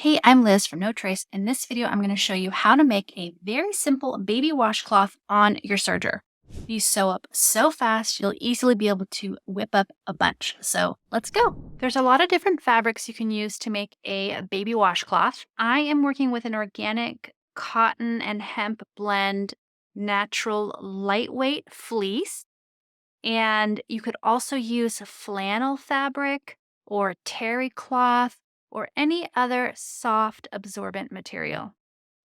Hey, I'm Liz from No Trace. In this video, I'm going to show you how to make a very simple baby washcloth on your serger. These sew up so fast, you'll easily be able to whip up a bunch. So let's go. There's a lot of different fabrics you can use to make a baby washcloth. I am working with an organic cotton and hemp blend, natural lightweight fleece. And you could also use flannel fabric or terry cloth or any other soft absorbent material.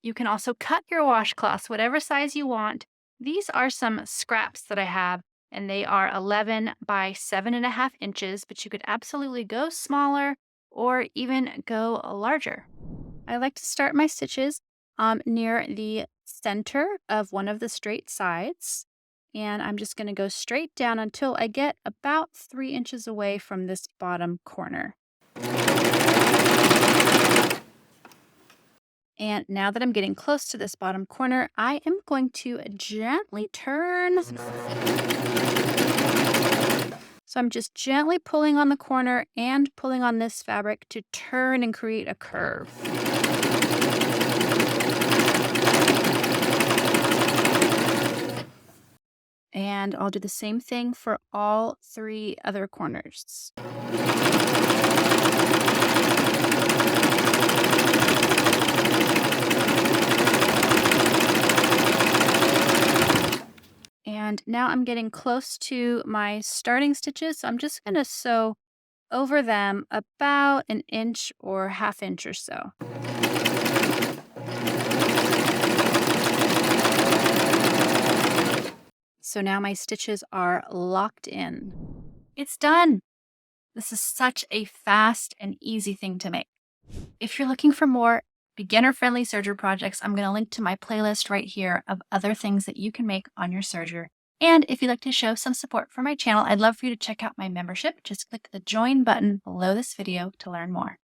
You can also cut your washcloths whatever size you want. These are some scraps that I have, and they are 11 by 7.5 inches, but you could absolutely go smaller or even go larger. I like to start my stitches near the center of one of the straight sides. And I'm just going to go straight down until I get about 3 inches away from this bottom corner. And now that I'm getting close to this bottom corner, I am going to gently turn. So I'm just gently pulling on the corner and pulling on this fabric to turn and create a curve. And I'll do the same thing for all 3 other corners. And now I'm getting close to my starting stitches, so I'm just going to sew over them about 1 inch or 1/2 inch or so. So now my stitches are locked in. It's done! This is such a fast and easy thing to make. If you're looking for more beginner-friendly serger projects, I'm going to link to my playlist right here of other things that you can make on your serger. And if you'd like to show some support for my channel, I'd love for you to check out my membership. Just click the join button below this video to learn more.